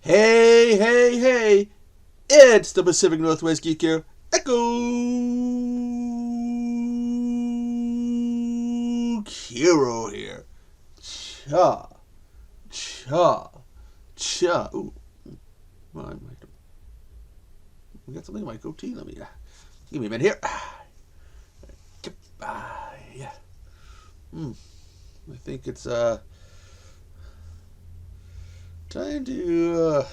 Hey, hey, hey! It's the Pacific Northwest Geek here. Echo Hero here. Cha, cha, cha. Ooh, we got something in my goatee. Let me give me a minute here. Yeah. I think it's time to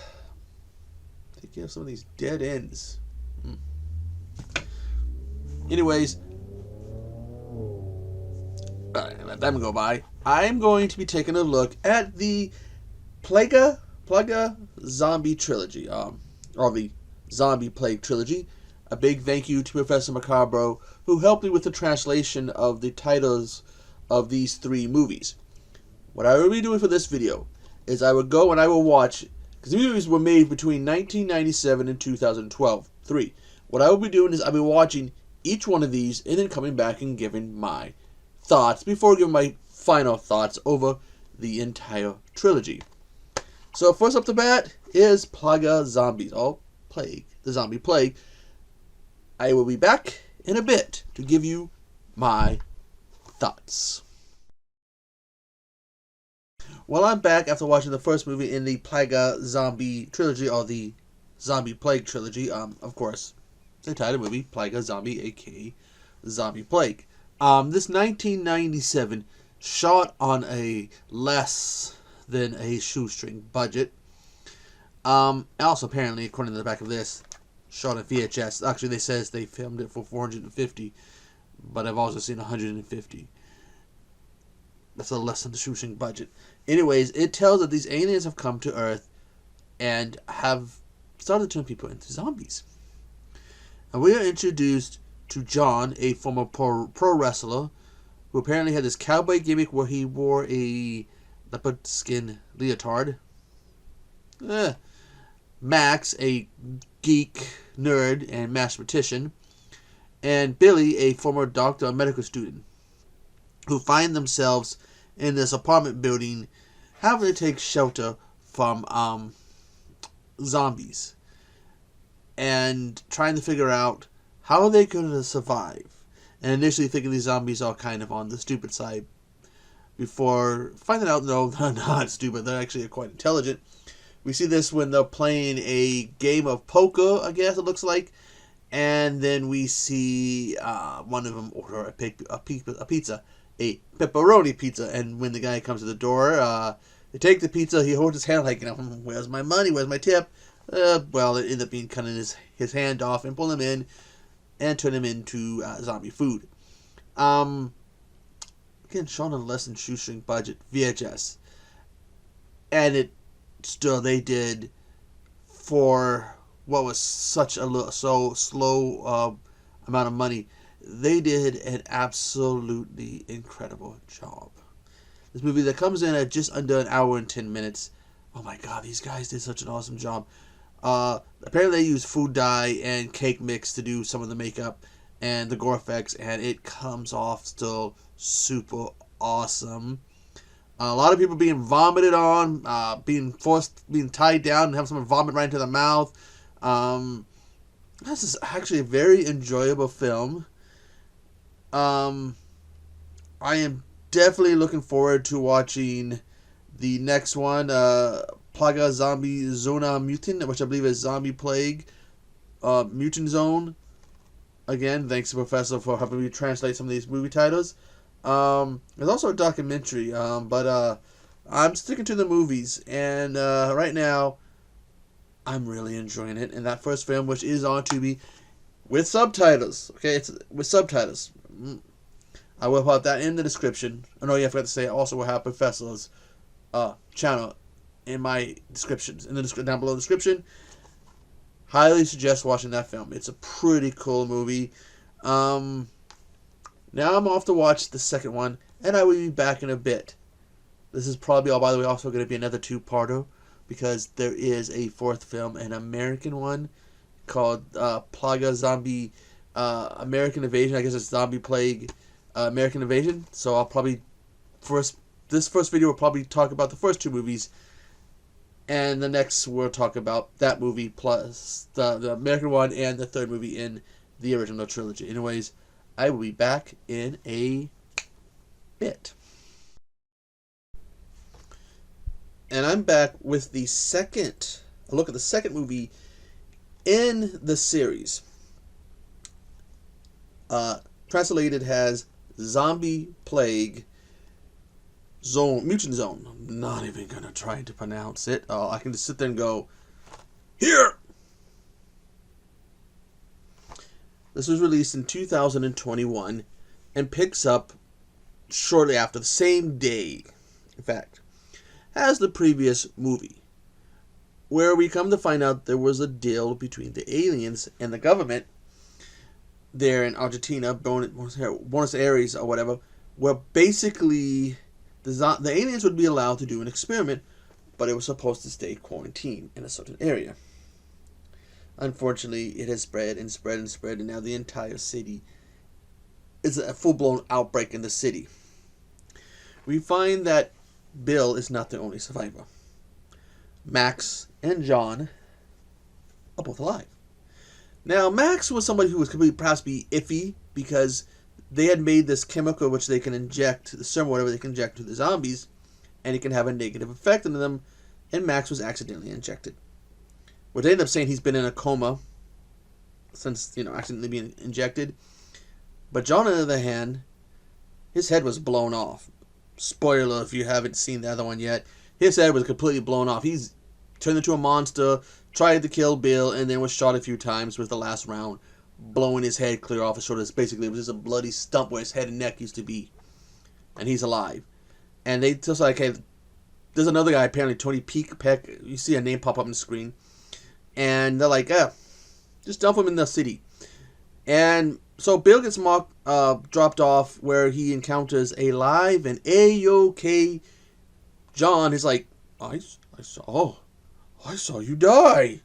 take care of some of these dead ends. Anyways, let them go by. I'm going to be taking a look at the Plaga Zombie Trilogy, or the Zombie Plague Trilogy. A big thank you to Professor Macabro, who helped me with the translation of the titles of these three movies. What I will be doing for this video is I will go and I will watch, because the movies were made between 1997 and 2012. What I will be doing is I'll be watching each one of these and then coming back and giving my thoughts before giving my final thoughts over the entire trilogy. So first up the bat is Plaga Zombies, the Zombie Plague. I will be back in a bit to give you my thoughts. Well, I'm back after watching the first movie in the Plaga Zombie Trilogy, or the Zombie Plague Trilogy. Of course, the title movie, Plaga Zombie, aka Zombie Plague. This 1997 shot on a less than a shoestring budget. Also, apparently, according to the back of this, shot on VHS. Actually, they says they filmed it for 450, but I've also seen 150. That's a less than the shoestring budget. Anyways, it tells that these aliens have come to Earth and have started to turn people into zombies. And we are introduced to John, a former pro wrestler, who apparently had this cowboy gimmick where he wore a leopard skin leotard. Max, a geek, nerd, and mathematician. And Billy, a former doctor and medical student, who find themselves in this apartment building having to take shelter from zombies and trying to figure out how they're going to survive. And initially thinking these zombies are kind of on the stupid side before finding out, no, they're not stupid. They're actually quite intelligent. We see this when they're playing a game of poker, I guess it looks like. And then we see one of them order a pizza, a pepperoni pizza. And when the guy comes to the door, they take the pizza. He holds his hand like, where's my money? Where's my tip? Well, it ended up being cutting his hand off and pull him in and turn him into zombie food. Again, shown on a less than shoestring budget, VHS. And they did for what was such a so slow amount of money, they did an absolutely incredible job. This movie that comes in at just under an hour and 10 minutes. Oh my god, these guys did such an awesome job. Apparently they used food dye and cake mix to do some of the makeup and the gore effects, and it comes off still super awesome. A lot of people being vomited on, being tied down and have someone vomit right into the mouth. This is actually a very enjoyable film. I am definitely looking forward to watching the next one, Plaga Zombie Zona Mutant, which I believe is Zombie Plague, Mutant Zone. Again, thanks to Professor for helping me translate some of these movie titles. There's also a documentary, but I'm sticking to the movies, and right now, I'm really enjoying it. And that first film, which is on Tubi, with subtitles. Okay, it's with subtitles. I will put that in the description. Oh no, I forgot to say, I also will have Professor's channel in my descriptions, down below the description. Highly suggest watching that film. It's a pretty cool movie. Now I'm off to watch the second one, and I will be back in a bit. This is probably, by the way, also going to be another two-parter, because there is a fourth film, an American one, called Plaga Zombie American Invasion. I guess it's Zombie Plague American Invasion. So I'll probably, this first video will probably talk about the first two movies, And the next we'll talk about that movie plus the American one and the third movie in the original trilogy. Anyways, I will be back in a bit. And I'm back with a look at the second movie in the series. Translated has Zombie Plague Zone, Mutant Zone. I'm not even going to try to pronounce it. I can just sit there and go, here! This was released in 2021 and picks up shortly after, the same day, in fact, as the previous movie, where we come to find out there was a deal between the aliens and the government there in Argentina, Buenos Aires or whatever, where basically the aliens would be allowed to do an experiment, but it was supposed to stay quarantined in a certain area. Unfortunately, it has spread and spread and spread, and now the entire city is a full-blown outbreak in the city. We find that Bill is not the only survivor. Max and John are both alive. Now, Max was somebody who was completely perhaps be iffy because they had made this chemical which they can inject, the serum, whatever they can inject to the zombies, and it can have a negative effect on them, and Max was accidentally injected. Which they ended up saying he's been in a coma since, accidentally being injected. But John, on the other hand, his head was blown off. Spoiler if you haven't seen the other one yet. His head was completely blown off. He's turned into a monster, tried to kill Bill, and then was shot a few times with the last round, blowing his head clear off his shoulders. Basically, it was just a bloody stump where his head and neck used to be. And he's alive. And they just like, hey, there's another guy, apparently, Tony Peck. You see a name pop up on the screen. And they're like, just dump him in the city. And so Bill gets dropped off where he encounters a live and A-OK John. Is like, I saw you die.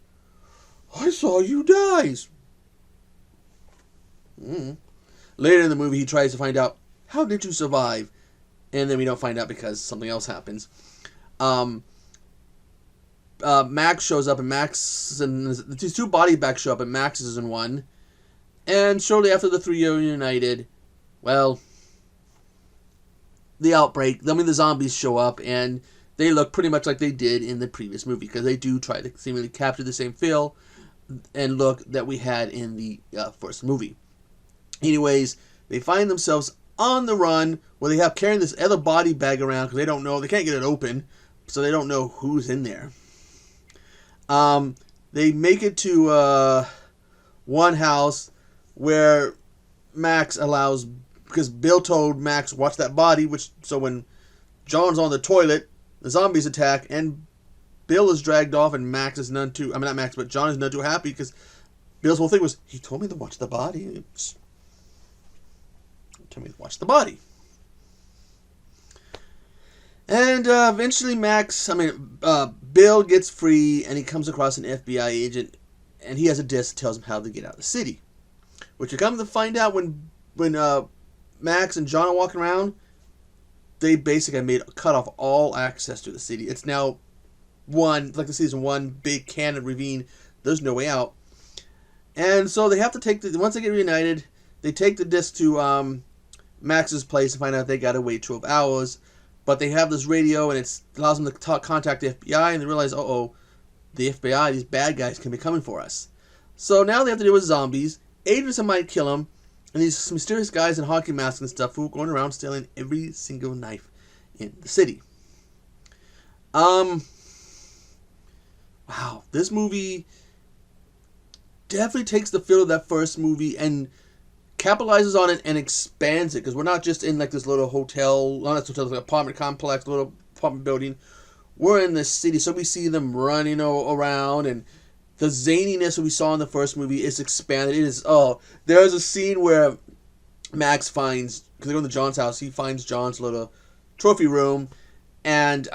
I saw you die. Later in the movie, he tries to find out, how did you survive? And then we don't find out because something else happens. Max shows up, and these two body bags show up, and Max is in one. And shortly after the three are reunited, well, the zombies show up, and they look pretty much like they did in the previous movie, because they do try to seemingly capture the same feel and look that we had in the first movie. Anyways, they find themselves on the run, where they have carrying this other body bag around, because they can't get it open, so they don't know who's in there. They make it to one house where Max allows, because Bill told Max, watch that body, so when John's on the toilet, the zombies attack, and Bill is dragged off, and John is none too happy, because Bill's whole thing was, he told me to watch the body. He told me to watch the body. And eventually Bill gets free, and he comes across an FBI agent, and he has a disc that tells him how to get out of the city. Which you come to find out when Max and John are walking around, they basically cut off all access to the city. It's now like the season one big cannon ravine. There's no way out. And so they have to once they get reunited, they take the disc to Max's place and find out they got to wait 12 hours. But they have this radio, and it allows them to contact the FBI, and they realize, the FBI, these bad guys, can be coming for us. So now they have to deal with zombies. Agents might kill them, and these mysterious guys in hockey masks and stuff who are going around stealing every single knife in the city. Wow, this movie definitely takes the feel of that first movie and capitalizes on it and expands it, because we're not just in like this little apartment complex, little apartment building. We're in the city, so we see them running around, and the zaniness that we saw in the first movie is expanded. There's a scene where Max finds, because they go to John's house, he finds John's little trophy room, and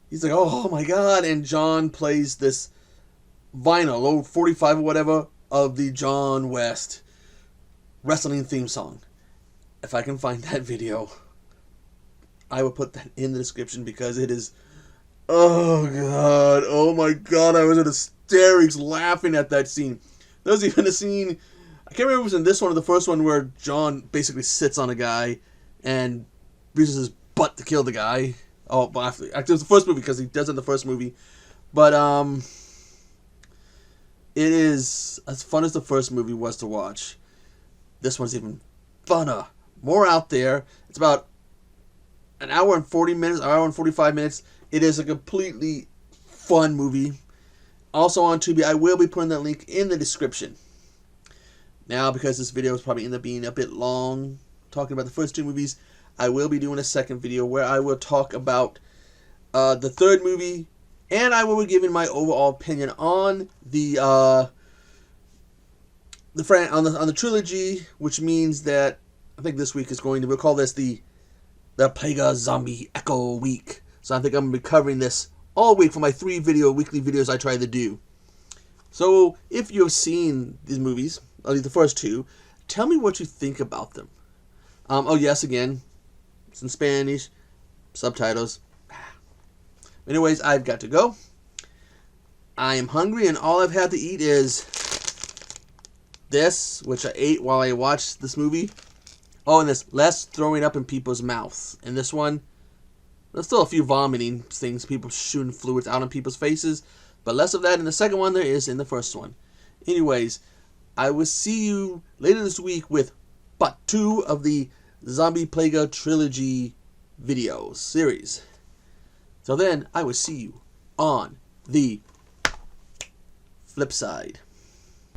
he's like, oh my god, and John plays this vinyl, old 45 or whatever, of the John West wrestling theme song. If I can find that video, I will put that in the description, because it is Oh god, oh my god, I was in hysterics laughing at that scene. There was even a scene, I can't remember if it was in this one or the first one, where John basically sits on a guy and uses his butt to kill the guy. Oh, but actually it was the first movie because he does it in the first movie. But it is as fun as the first movie was to watch. This one's even funner, more out there. It's about an hour and 40 minutes, an hour and 45 minutes. It is a completely fun movie. Also on Tubi, I will be putting that link in the description. Now, because this video is probably end up being a bit long, talking about the first two movies, I will be doing a second video where I will talk about the third movie, and I will be giving my overall opinion on the trilogy, which means that I think this week is going to, we'll call this the Plaga Zombie Echo Week. So I think I'm going to be covering this all week for my 3 weekly videos I try to do. So if you have seen these movies, at least the first 2, tell me what you think about them. Oh yes, again, it's in Spanish, subtitles. Anyways, I've got to go. I am hungry, and all I've had to eat is this, which I ate while I watched this movie. Oh, and this less throwing up in people's mouths. In this one, there's still a few vomiting things, people shooting fluids out on people's faces, but less of that in the second one there is in the first one. Anyways, I will see you later this week with part 2 of the Zombie Plaga Trilogy videos series. So then, I will see you on the flip side.